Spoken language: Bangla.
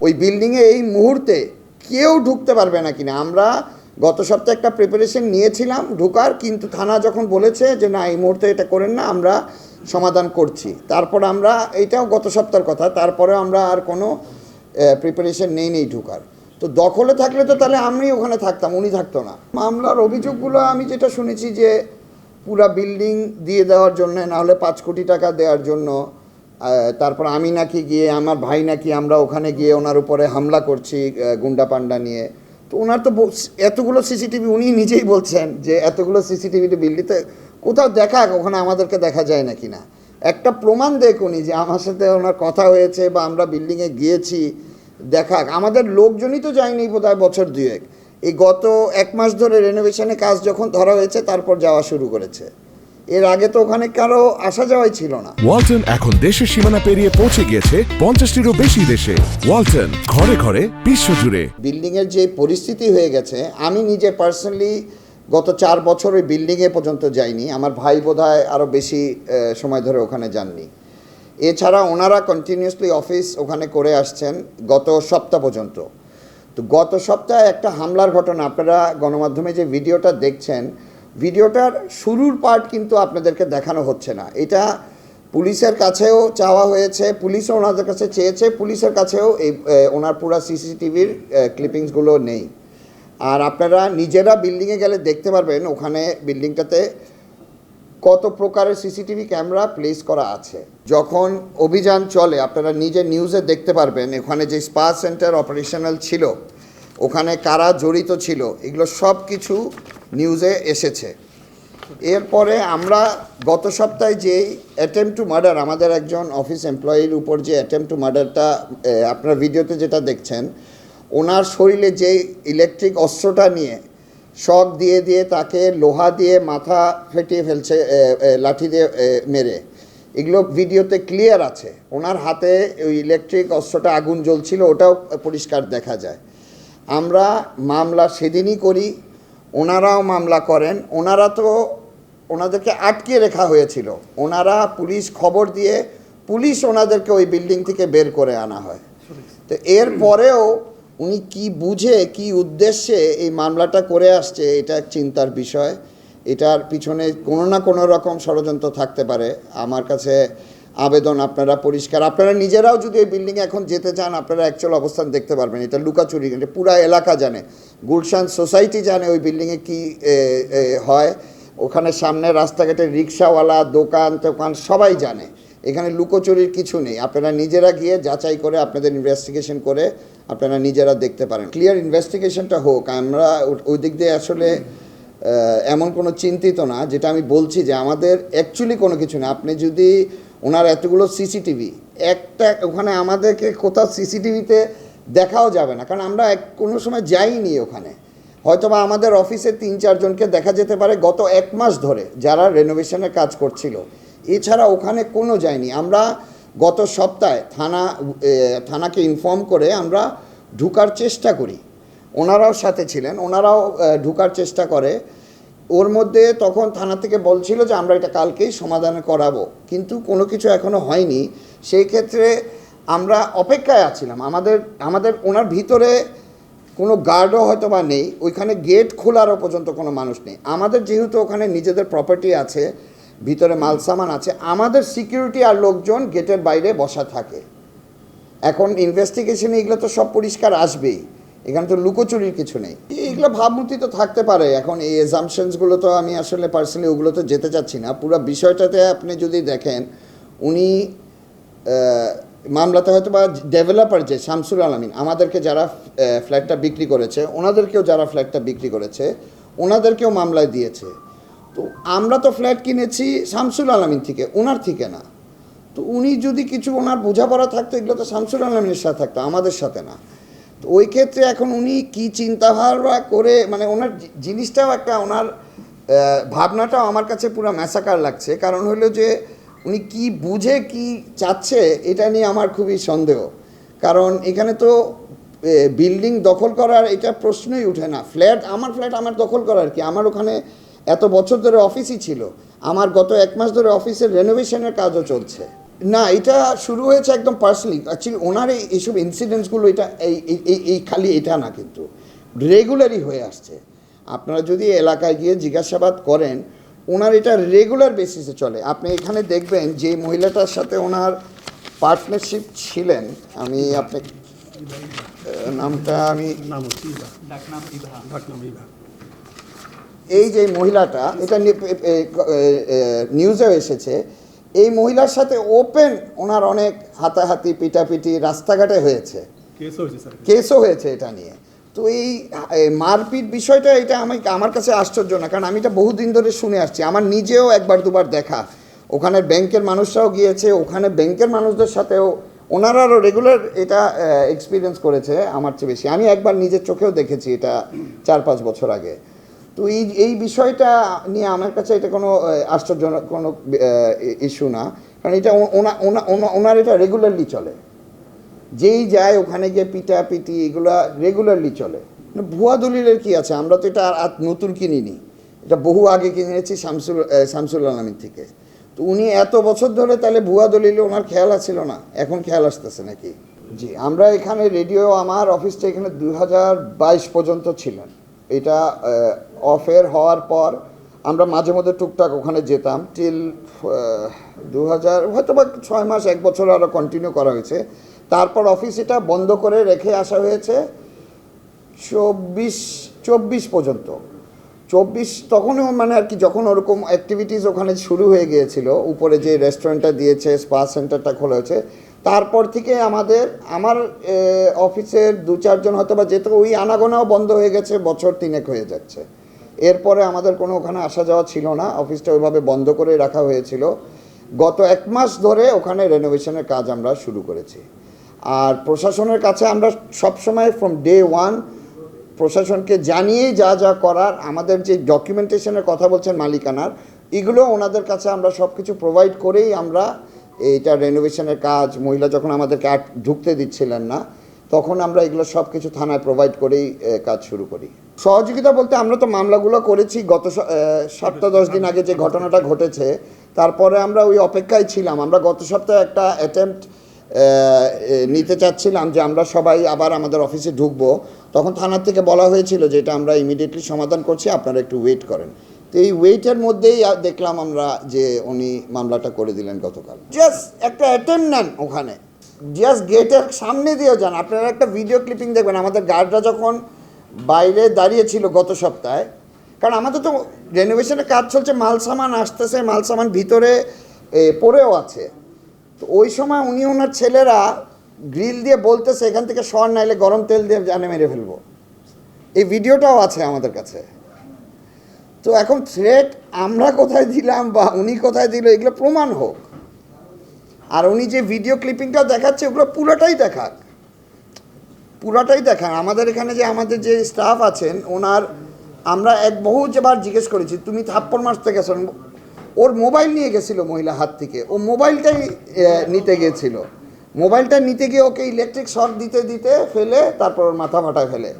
ওই বিল্ডিংয়ে এই মুহূর্তে কেউ ঢুকতে পারবে না কিনা। আমরা গত সপ্তাহে একটা প্রিপারেশন নিয়েছিলাম ঢোকার, কিন্তু থানা যখন বলেছে যে না এই মুহূর্তে এটা করেন না, আমরা সমাধান করছি, তারপর আমরা এইটাও গত সপ্তাহের কথা, তারপরেও আমরা আর কোনো প্রিপারেশন নেই ঢোকার। তো দখলে থাকলে তো তাহলে আমি ওখানে থাকতাম, উনি থাকতো না। মামলার অভিযোগগুলো আমি যেটা শুনেছি যে পুরা বিল্ডিং দিয়ে দেওয়ার জন্য, নাহলে 5 কোটি টাকা দেওয়ার জন্য, তারপর আমি নাকি গিয়ে, আমার ভাই নাকি আমরা ওখানে গিয়ে ওনার উপরে হামলা করছি গুন্ডা পান্ডা নিয়ে। তো ওনার তো এতগুলো সিসিটিভি, উনি নিজেই বলছেন যে এতগুলো সিসিটিভি বিল্ডিংতে কোথাও দেখাক, ওখানে আমাদেরকে দেখা যায় নাকি না, একটা প্রমাণ দেখ উনি যে আমার সাথে ওনার কথা হয়েছে বা আমরা বিল্ডিংয়ে গিয়েছি, দেখাক। আমাদের লোকজনই তো যায়নি বোধহয় বছর 2-1, এই গত 1 মাস ধরে রেনোভেশনের কাজ যখন ধরা হয়েছে তারপর যাওয়া শুরু করেছে, এর আগে তো ওখানে কারো আসা যাওয়াই ছিল না। ওয়ালটন এখন দেশের সীমানা পেরিয়ে পৌঁছে গিয়েছে 50টিরও বেশি দেশে। ওয়ালটন, ঘরে ঘরে বিশ্বজুড়ে। বিল্ডিংয়ের যে পরিস্থিতি হয়ে গেছে, আমি নিজে পার্সোনালি গত 4 বছর ওই বিল্ডিংয়ে পর্যন্ত যাইনি, আমার ভাই বোধহয় আরও বেশি সময় ধরে ওখানে যাননি। এছাড়া ওনারা কন্টিনিউয়াসলি অফিস ওখানে করে আসছেন গত সপ্তাহ পর্যন্ত। তো গত সপ্তাহে একটা হামলার ঘটনা, আপনারা গণমাধ্যমে যে ভিডিওটা দেখছেন, ভিডিওটার শুরুর পার্ট কিন্তু আপনাদেরকে দেখানো হচ্ছে না। এটা পুলিশের কাছেও চাওয়া হয়েছে, পুলিশও ওনাদের কাছে চেয়েছে, পুলিশের কাছেও এই ওনার পুরা সিসিটিভির ক্লিপিংসগুলো নেই। আর আপনারা নিজেরা বিল্ডিংয়ে গেলে দেখতে পারবেন ওখানে বিল্ডিংটাতে কত প্রকারের সিসিটিভি ক্যামেরা প্লেস করা আছে। যখন অভিযান চলে আপনারা নিজে নিউজে দেখতে পারবেন ওখানে যে স্পা সেন্টার অপারেশনাল ছিল, ওখানে কারা জড়িত ছিল, এগুলো সব কিছু নিউজে এসেছে। এরপরে আমরা গত সপ্তাহে যে অ্যাটেম্প টু মার্ডার, আমাদের একজন অফিস এমপ্লয়ির উপর যে অ্যাটেম্প টু মার্ডারটা আপনারা ভিডিওতে যেটা দেখছেন, ওনার শরীরে যে ইলেকট্রিক অস্ত্রটা নিয়ে শক দিয়ে দিয়ে তাকে লোহা দিয়ে মাথা ফেটিয়ে ফেলছে, লাঠি দিয়ে মেরে, এগুলো ভিডিওতে ক্লিয়ার আছে। ওনার হাতে ওই ইলেকট্রিক অস্ত্রটা আগুন জ্বলছিল, ওটাও পরিষ্কার দেখা যায়। আমরা মামলা সেদিনই করি, ওনারাও মামলা করেন। ওনারা তো ওনাদেরকে আটকে রাখা হয়েছিল, ওনারা পুলিশ খবর দিয়ে পুলিশ ওনাদেরকে ওই বিল্ডিং থেকে বের করে আনা হয়। তো এর পরেও উনি কি বুঝে কি উদ্দেশ্যে এই মামলাটা করে আসছে, এটা চিন্তার বিষয়। এটার পিছনে কোনো না কোনো রকম ষড়যন্ত্র থাকতে পারে। আমার কাছে আবেদন, আপনারা পরিষ্কার, আপনারা নিজেরাও যদি এই বিল্ডিংয়ে এখন যেতে চান, আপনারা অ্যাকচুয়াল অবস্থান দেখতে পারবেন। এটা লুকাচুরি, এটা পুরা এলাকা জানে, গুলশান সোসাইটি জানে ওই বিল্ডিংয়ে কি হয়। ওখানে সামনে রাস্তাঘাটে রিক্সাওয়ালা, দোকান টোকান সবাই জানে, এখানে লুকোচুরির কিছু নেই। আপনারা নিজেরা গিয়ে যাচাই করে আপনাদের ইনভেস্টিগেশন করে আপনারা নিজেরা দেখতে পারেন। ক্লিয়ার ইনভেস্টিগেশনটা হোক। আমরা ওই দিক দিয়ে আসলে এমন কোনো চিন্তিত না, যেটা আমি বলছি যে আমাদের অ্যাকচুয়ালি কোনো কিছু না। আপনি যদি ওনার এতগুলো সিসিটিভি, একটা ওখানে আমাদেরকে কোথাও সিসিটিভিতে দেখাও যাবে না, কারণ আমরা কোনো সময় যাইনি ওখানে। হয়তোবা আমাদের অফিসে 3-4 জনকে দেখা যেতে পারে গত 1 মাস ধরে, যারা রেনোভেশনের কাজ করছিল, এছাড়া ওখানে কোনো যায়নি। আমরা গত সপ্তাহে থানাকে ইনফর্ম করে আমরা ঢুকার চেষ্টা করি, ওনারাও সাথে ছিলেন, ওনারাও ঢুকার চেষ্টা করে। ওর মধ্যে তখন থানা থেকে বলছিল যে আমরা এটা কালকেই সমাধান করাবো, কিন্তু কোনো কিছু এখনও হয়নি। সেই ক্ষেত্রে আমরা অপেক্ষায় আছিলাম। আমাদের ওনার ভিতরে কোনো গার্ডও হয়তো বা নেই, ওইখানে গেট খোলারও পর্যন্ত কোনো মানুষ নেই। আমাদের যেহেতু ওখানে নিজেদের প্রপার্টি আছে, ভিতরে মালসামান আছে, আমাদের সিকিউরিটি আর লোকজন গেটের বাইরে বসা থাকে। এখন ইনভেস্টিগেশনে এগুলো তো সব পরিষ্কার আসবেই, এখানে তো লুকোচুরির কিছু নেই। এগুলো ভাবমূর্তি তো থাকতে পারে। এখন এই এজামশনসগুলো তো আমি আসলে পার্সোনালি ওগুলো তো যেতে চাচ্ছি না। পুরো বিষয়টাতে আপনি যদি দেখেন, উনি মামলাতে হয়তো বা ডেভেলপার যে শামসুল আলামিন, আমাদেরকে যারা ফ্ল্যাটটা বিক্রি করেছে, ওনাদেরকেও যারা ফ্ল্যাটটা বিক্রি করেছে, ওনাদেরকেও মামলায় দিয়েছে। তো আমরা তো ফ্ল্যাট কিনেছি শামসুল আলামিন থেকে, ওনার থেকে না। তো উনি যদি কিছু ওনার বোঝাপড়া থাকতো, এগুলো তো শামসুল আলামিনের সাথে থাকতো, আমাদের সাথে না। তো ওই ক্ষেত্রে এখন উনি কী চিন্তাভাবনা করে, মানে ওনার জিনিসটাও একটা, ওনার ভাবনাটাও আমার কাছে পুরো ম্যাসাকার লাগছে। কারণ হলো যে উনি কি বুঝে কি চাচ্ছে, এটা নিয়ে আমার খুবই সন্দেহ। কারণ এখানে তো বিল্ডিং দখল করার এটা প্রশ্নই উঠে না। আমার ফ্ল্যাট আমার দখল করার কি, আমার ওখানে এত বছর ধরে অফিসই ছিল, আমার গত 1 মাস ধরে অফিসের রেনোভেশনের কাজও চলছে। না, এটা শুরু হয়েছে একদম পার্সোনালি। অ্যাকচুয়ালি ওনার এইসব ইনসিডেন্টসগুলো এটা এই খালি এটা না, কিন্তু রেগুলারই হয়ে আসছে। আপনারা যদি এলাকায় গিয়ে জিজ্ঞাসাবাদ করেন, ওনার এটা রেগুলার বেসিসে চলে। আপনি এখানে দেখবেন যে মহিলাটার সাথে ওনার পার্টনারশিপ ছিলেন, আমি আপনি নামটা আমি এই যে মহিলাটা, এটা নিউজেও এসেছে, এই মহিলার সাথে ওপেন ওনার অনেক হাতাহাতি পিটাপিটি রাস্তাঘাটে হয়েছে, কেসও হয়েছে এটা নিয়ে। তো এই মারপিট বিষয়টা এটা আমার কাছে আশ্চর্য না, কারণ আমি এটা বহুদিন ধরে শুনে আসছি। আমার নিজেও একবার দুবার দেখা, ওখানে ব্যাংকের মানুষরাও গিয়েছে, ওখানে ব্যাংকের মানুষদের সাথেও ওনারাও রেগুলার এটা এক্সপিরিয়েন্স করেছে আমার চেয়ে বেশি। আমি একবার নিজের চোখেও দেখেছি এটা 4-5 বছর আগে। তো এই বিষয়টা নিয়ে আমার কাছে এটা কোনো আশ্চর্যজনক কোনো ইস্যু না, কারণ এটা ওনার এটা রেগুলারলি চলে। যেই যায় ওখানে গিয়ে পিটাপিটি এগুলো রেগুলারলি চলে। ভুয়া দলিলের কি আছে, আমরা তো এটা আর নতুন কিনিনি, এটা বহু আগে কিনেছি শামসুল আলমীর থেকে। তো উনি এত বছর ধরে তাহলে ভুয়া দলিলে ওনার খেয়াল আসছিল না, এখন খেয়াল আসতেছে নাকি? জি, আমরা এখানে রেডিও, আমার অফিসটা এখানে 2022 পর্যন্ত ছিলেন। এটা অফের হওয়ার পর আমরা মাঝে মধ্যে টুকটাক ওখানে যেতাম টিল 2000 হয়তো বা 6 মাস 1 বছর আরও কন্টিনিউ করা হয়েছে। তারপর অফিস এটা বন্ধ করে রেখে আসা হয়েছে 24 পর্যন্ত। 24 তখনও মানে আর কি, যখন ওরকম অ্যাক্টিভিটিস ওখানে শুরু হয়ে গিয়েছিল, উপরে যে রেস্টুরেন্টটা দিয়েছে, স্পা সেন্টারটা খোলা হয়েছে, তারপর থেকে আমার অফিসের 2-4 জন হয়তো বা যেত, ওই আনাগোনাও বন্ধ হয়ে গেছে, বছর 3 হয়ে যাচ্ছে। এরপরে আমাদের কোনো ওখানে আসা যাওয়া ছিল না, অফিসটা ওইভাবে বন্ধ করে রাখা হয়েছিল। গত 1 মাস ধরে ওখানে রেনোভেশনের কাজ আমরা শুরু করেছি। আর প্রশাসনের কাছে আমরা সবসময় ফ্রম ডে 1 প্রশাসনকে জানিয়েই যা যা করার, আমাদের যে ডকুমেন্টেশনের কথা বলছেন মালিকানার, এগুলো ওনাদের কাছে আমরা সব কিছু প্রোভাইড করেই আমরা এইটা রেনোভেশনের কাজ, মহিলা যখন আমাদেরকে ঢুকতে দিচ্ছিলেন না, তখন আমরা এগুলো সব কিছু থানায় প্রোভাইড করেই কাজ শুরু করি। সহযোগিতা বলতে আমরা তো মামলাগুলো করেছি গত 7-10 দিন আগে যে ঘটনাটা ঘটেছে, তারপরে আমরা ওই অপেক্ষায় ছিলাম। আমরা গত সপ্তাহে একটা অ্যাটেম্পট নিতে চাচ্ছিলাম যে আমরা সবাই আবার আমাদের অফিসে ঢুকবো, তখন থানার থেকে বলা হয়েছিল যে এটা আমরা ইমিডিয়েটলি সমাধান করছি, আপনারা একটু ওয়েট করেন। তো এই ওয়েটের মধ্যেই দেখলাম আমরা যে উনি মামলাটা করে দিলেন গতকাল। জাস্ট একটা অ্যাটেম্প নেন ওখানে, জাস্ট গেটের সামনে দিয়ে যান। আপনারা একটা ভিডিও ক্লিপিং দেখবেন, আমাদের গার্ডরা যখন বাইরে দাঁড়িয়েছিল গত সপ্তাহে, কারণ আমাদের তো রেনোভেশনের কাজ চলছে, মাল সামান আসতেছে, মাল সামান ভিতরে পড়েও আছে। তো ওই সময় উনি ওনার ছেলেরা গ্রিল দিয়ে বলতেছে এখান থেকে সর, নাইলে গরম তেল দিয়ে জানে মেরে ফেলবো। এই ভিডিওটাও আছে আমাদের কাছে। তো এখন থ্রেট আমরা কোথায় দিলাম বা উনি কোথায় দিল, এগুলো প্রমাণ হোক। আর উনি যে ভিডিও ক্লিপিংটা দেখাচ্ছে ওগুলো পুরোটাই দেখান। আমাদের এখানে যে আমাদের যে স্টাফ আছেন ওনার, আমরা বহুবার জিজ্ঞেস করেছি তুমি থাপ্পড় মারতে গেছো, ওর মোবাইল নিয়ে গেছিলো মহিলা হাত থেকে, ও মোবাইলটাই নিতে গিয়েছিল, মোবাইলটা নিতে গিয়ে ওকে ইলেকট্রিক শক দিতে ফেলে তারপর ওর মাথা ফাটায় ফেলে।